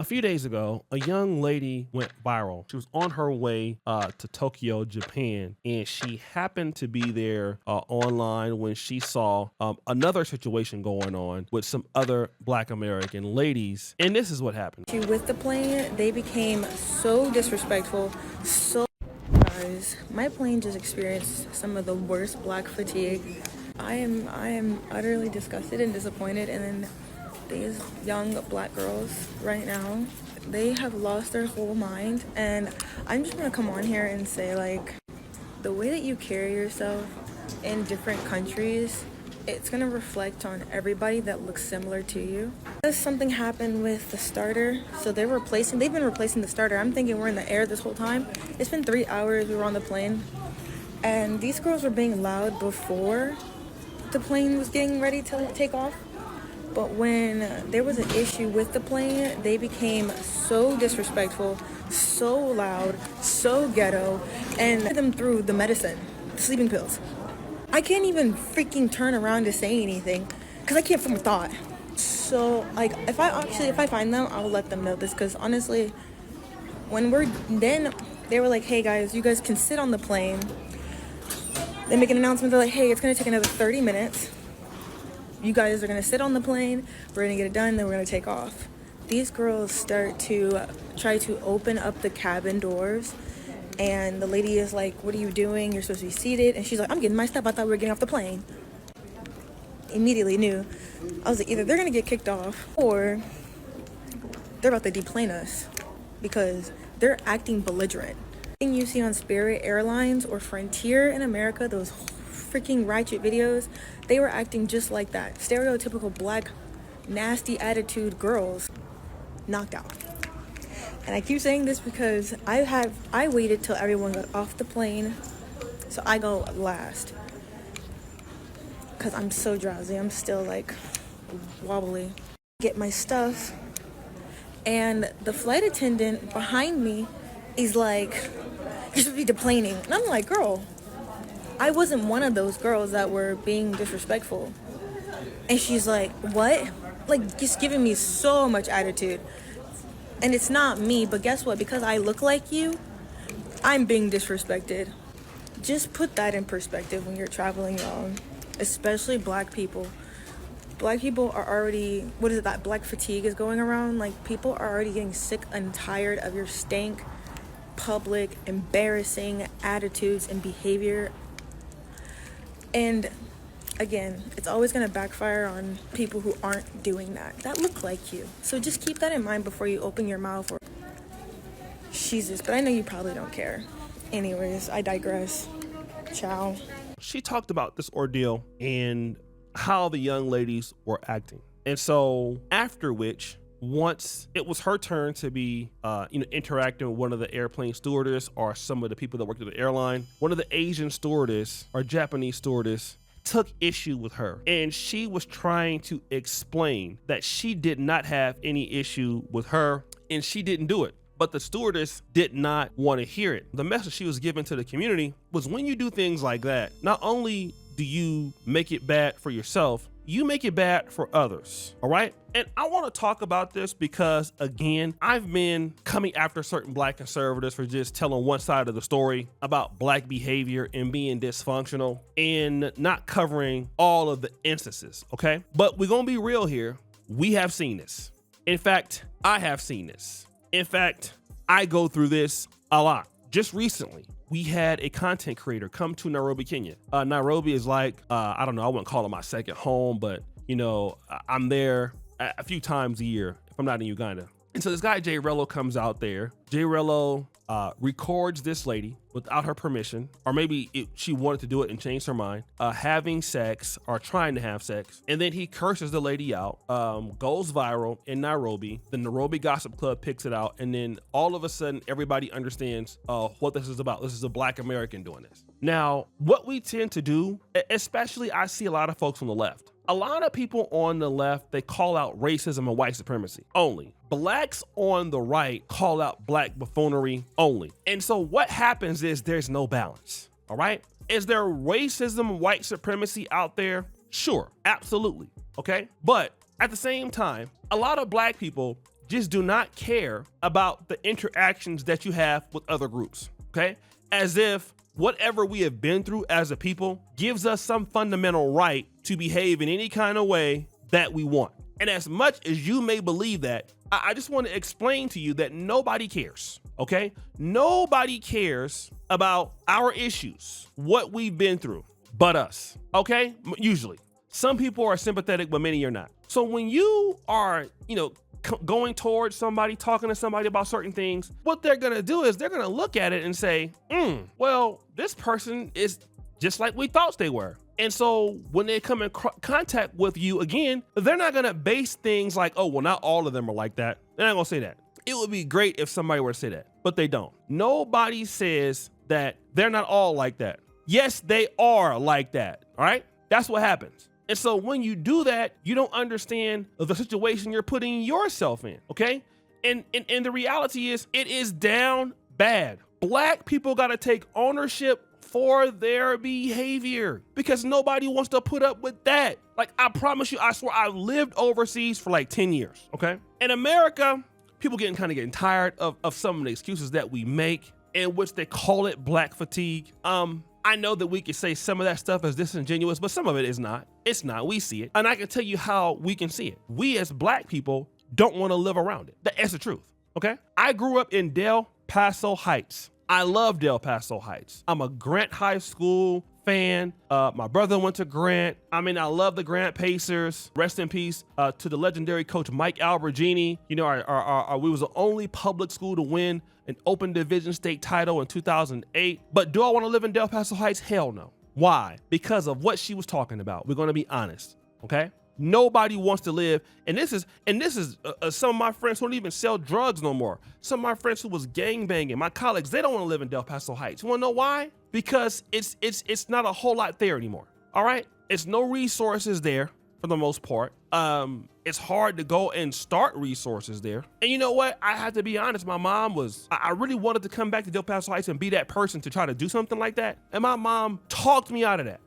A few days ago, a young lady went viral. She was on her way to Tokyo, Japan, and she happened to be there online when she saw another situation going on with some other Black American ladies. And this is what happened. With the plane, they became so disrespectful. Guys, my plane just experienced some of the worst black fatigue. I am utterly disgusted and disappointed. And then these young black girls right now, they have lost their whole mind. And I'm just gonna come on here and say, like, the way that you carry yourself in different countries, it's gonna reflect on everybody that looks similar to you. Something happened with the starter, so they've been replacing the starter. I'm thinking we're in the air this whole time. It's been 3 hours we were on the plane, and these girls were being loud before the plane was getting ready to take off. But when there was an issue with the plane, they became so disrespectful, so loud, so ghetto, and them through the medicine, the sleeping pills. I can't even freaking turn around to say anything because I can't form a thought. So, like, if I find them, I'll let them know this, because honestly, they were like, hey guys, you guys can sit on the plane. They make an announcement, they're like, hey, it's gonna take another 30 minutes. You guys are gonna sit on the plane, we're gonna get it done, then we're gonna take off. These girls start to try to open up the cabin doors, and the lady is like, what are you doing? You're supposed to be seated. And she's like, I'm getting my stuff. I thought we were getting off the plane. Immediately knew. I was like, either they're gonna get kicked off or they're about to deplane us, because they're acting belligerent. Thing you see on Spirit Airlines or Frontier in America, those freaking ratchet videos, they were acting just like that. Stereotypical black, nasty attitude girls knocked out. And I keep saying this because I waited till everyone got off the plane, so I go last, because I'm so drowsy. I'm still like wobbly. Get my stuff, and the flight attendant behind me is like, you're supposed to be deplaning. And I'm like, girl, I wasn't one of those girls that were being disrespectful. And she's like, what? Like, just giving me so much attitude. And it's not me, but guess what? Because I look like you, I'm being disrespected. Just put that in perspective when you're traveling alone, especially black people. Black people are already, that black fatigue is going around. Like, people are already getting sick and tired of your stank, public, embarrassing attitudes and behavior. And again, it's always going to backfire on people who aren't doing that look like you. So just keep that in mind before you open your mouth. Or Jesus, but I know you probably don't care. Anyways, I digress. Ciao. She talked about this ordeal and how the young ladies were acting. And so after which, once it was her turn to be interacting with one of the airplane stewardess or some of the people that worked at the airline, one of the Asian stewardess or Japanese stewardess took issue with her, and she was trying to explain that she did not have any issue with her and she didn't do it. But the stewardess did not want to hear it. The message she was giving to the community was, when you do things like that, not only do you make it bad for yourself, you make it bad for others, all right? And I want to talk about this because, again, I've been coming after certain black conservatives for just telling one side of the story about black behavior and being dysfunctional and not covering all of the instances, okay? But we're going to be real here. We have seen this. In fact, I have seen this. In fact, I go through this a lot. Just recently, we had a content creator come to Nairobi, Kenya. Nairobi is like, I don't know, I wouldn't call it my second home, but I'm there a few times a year if I'm not in Uganda. And so this guy, Jay Rello, comes out there. Jay Rello records this lady without her permission, or maybe she wanted to do it and changed her mind, having sex or trying to have sex. And then he curses the lady out, goes viral in Nairobi. The Nairobi Gossip Club picks it out. And then all of a sudden, everybody understands what this is about. This is a black American doing this. Now, what we tend to do, especially I see a lot of folks on the left, a lot of people on the left, they call out racism and white supremacy only. Blacks on the right call out black buffoonery only. And so what happens is there's no balance, all right? Is there racism and white supremacy out there? Sure, absolutely, okay? But at the same time, a lot of black people just do not care about the interactions that you have with other groups, okay? As if whatever we have been through as a people gives us some fundamental right to behave in any kind of way that we want. And as much as you may believe that, I just want to explain to you that nobody cares, okay? Nobody cares about our issues, what we've been through, but us, okay? Usually. Some people are sympathetic, but many are not. So when you are, going towards somebody, talking to somebody about certain things, what they're gonna do is they're gonna look at it and say, well, this person is just like we thought they were. And so when they come in contact with you again, they're not gonna base things like, oh, well, not all of them are like that. They're not gonna say that. It would be great if somebody were to say that, but they don't. Nobody says that they're not all like that. Yes, they are like that, all right? That's what happens. And so when you do that, you don't understand the situation you're putting yourself in, okay? And the reality is, it is down bad. Black people gotta take ownership for their behavior because nobody wants to put up with that. Like, I promise you, I swear, I've lived overseas for like 10 years, okay? In America, people getting tired of some of the excuses that we make, in which they call it black fatigue. I know that we can say some of that stuff is disingenuous, but some of it is not. It's not. We see it. And I can tell you how we can see it. We as black people don't want to live around it. That's the truth, okay? I grew up in Del Paso Heights. I love Del Paso Heights. I'm a Grant High School fan. My brother went to Grant. I love the Grant Pacers. Rest in peace to the legendary coach Mike Albergini. We was the only public school to win an open division state title in 2008. But do I want to live in Del Paso Heights? Hell no. Why? Because of what she was talking about. We're going to be honest, okay? Nobody wants to live, and this is some of my friends who don't even sell drugs no more. Some of my friends who was gangbanging, my colleagues, they don't want to live in Del Paso Heights. You want to know why? Because it's not a whole lot there anymore. All right, it's no resources there for the most part. It's hard to go and start resources there. And you know what? I have to be honest. My mom I really wanted to come back to Del Paso Heights and be that person to try to do something like that. And my mom talked me out of that.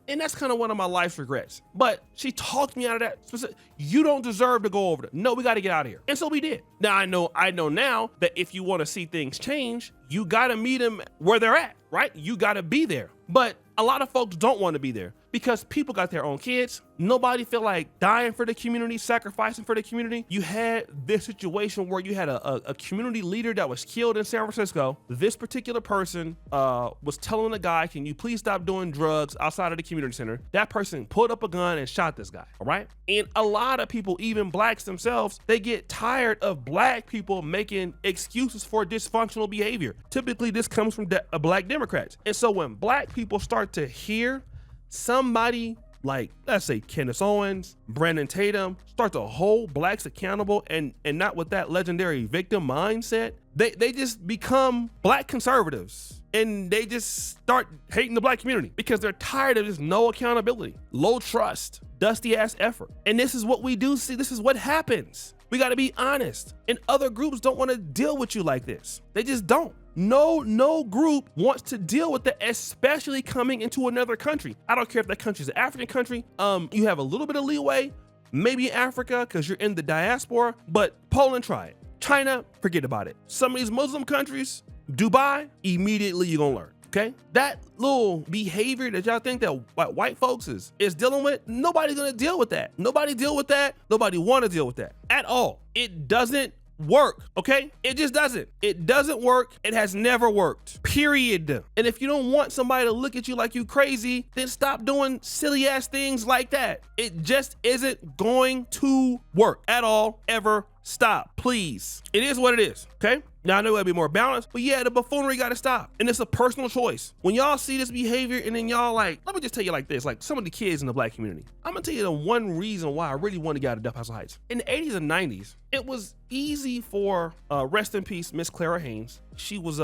And that's kind of one of my life's regrets. But she talked me out of that. You don't deserve to go over there. No, we got to get out of here. And so we did. Now I know now that if you want to see things change, you got to meet them where they're at, right? You got to be there. But a lot of folks don't want to be there because people got their own kids. Nobody feel like dying for the community, sacrificing for the community. You had this situation where you had a community leader that was killed in San Francisco. This particular person was telling a guy, can you please stop doing drugs outside of the community center? That person pulled up a gun and shot this guy, all right? And a lot of people, even blacks themselves, they get tired of black people making excuses for dysfunctional behavior. Typically, this comes from black Democrats. And so when black people start to hear somebody like, let's say, Kenneth Owens, Brandon Tatum, start to hold blacks accountable and not with that legendary victim mindset, they just become black conservatives and they just start hating the black community because they're tired of just no accountability, low trust, dusty ass effort. And this is what we do see. This is what happens. We got to be honest. And other groups don't want to deal with you like this. They just don't. No group wants to deal with that, especially coming into another country. I don't care if that country is an African country. You have a little bit of leeway, maybe Africa, because you're in the diaspora, but Poland, try it. China, forget about it. Some of these Muslim countries, Dubai, immediately you're gonna learn. Okay, that little behavior that y'all think that white folks is dealing with, nobody's gonna deal with that. Nobody deal with that. Nobody want to deal with that at all. It doesn't work, okay? It just doesn't. It doesn't work. It has never worked, period. And if you don't want somebody to look at you like you crazy, then stop doing silly ass things like that. It just isn't going to work at all, ever. Stop, please. It is what it is, okay? Now I know it'll be more balanced, but yeah, the buffoonery gotta stop. And it's a personal choice. When y'all see this behavior and then y'all let me just tell you like this, like some of the kids in the black community, I'm gonna tell you the one reason why I really want to get out of Del Paso Heights. In the 80s and 90s, it was easy for, rest in peace, Miss Clara Haynes. She was,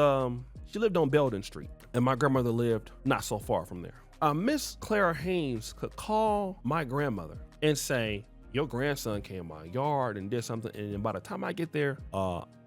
she lived on Belden Street and my grandmother lived not so far from there. Miss Clara Haynes could call my grandmother and say, your grandson came in my yard and did something, and then by the time I get there,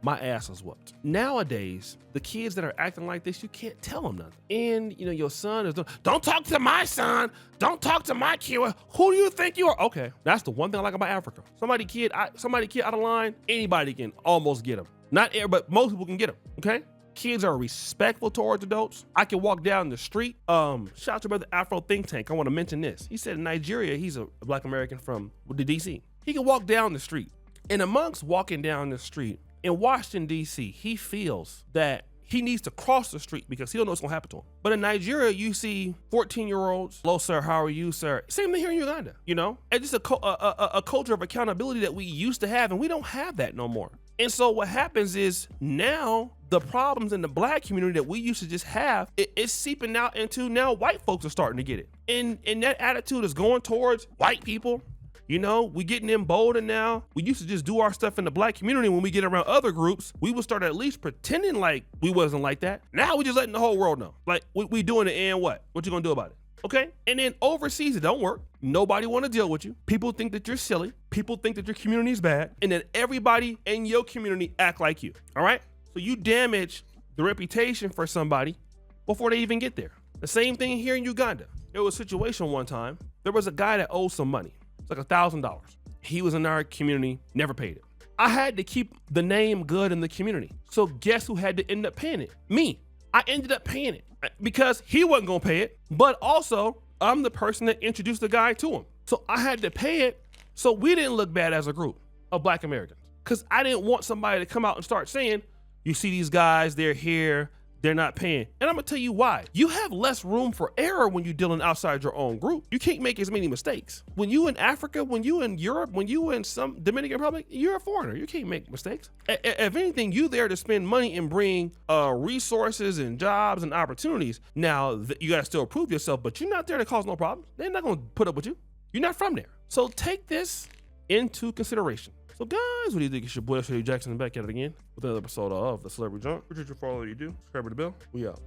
my ass is whooped. Nowadays, the kids that are acting like this, you can't tell them nothing. And your son is, don't talk to my son, don't talk to my kid. Who do you think you are? Okay, that's the one thing I like about Africa. Somebody kid out of line, anybody can almost get them. Not everybody, but most people can get them. Okay. Kids are respectful towards adults. I can walk down the street. Shout out to Brother Afro Think Tank. I want to mention this. He said in Nigeria, he's a Black American from the DC. He can walk down the street. And amongst walking down the street in Washington, DC, he feels that he needs to cross the street because he don't know what's gonna happen to him. But in Nigeria, you see 14-year-olds, hello sir, how are you, sir? Same thing here in Uganda, And just a culture of accountability that we used to have, and we don't have that no more. And so what happens is now the problems in the Black community that we used to just have, it's seeping out into now white folks are starting to get it. And that attitude is going towards white people. We getting emboldened now. We used to just do our stuff in the Black community. When we get around other groups, we would start at least pretending like we wasn't like that. Now we just letting the whole world know. Like we doing it, and what? What you gonna do about it? Okay? And then overseas, it don't work. Nobody want to deal with you. People think that you're silly. People think that your community is bad. And then everybody in your community act like you. All right? So you damage the reputation for somebody before they even get there. The same thing here in Uganda. There was a situation one time. There was a guy that owed some money. It's like $1,000. He was in our community, never paid it. I had to keep the name good in the community. So guess who had to end up paying it? Me. I ended up paying it because he wasn't gonna pay it, but also I'm the person that introduced the guy to him. So I had to pay it so we didn't look bad as a group of Black Americans. Because I didn't want somebody to come out and start saying, you see these guys, they're here, they're not paying. And I'm gonna tell you why. You have less room for error when you're dealing outside your own group. You can't make as many mistakes. When you in Africa, when you in Europe, when you in some Dominican Republic, you're a foreigner. You can't make mistakes. If anything, you there to spend money and bring resources and jobs and opportunities. Now, you gotta still prove yourself, but you're not there to cause no problems. They're not gonna put up with you. You're not from there. So take this into consideration. So guys, what do you think? It's your boy, Shady Jackson, back at it again with another episode of The Celebrity Junk. Appreciate you for all that you do. Subscribe to the bell. We out.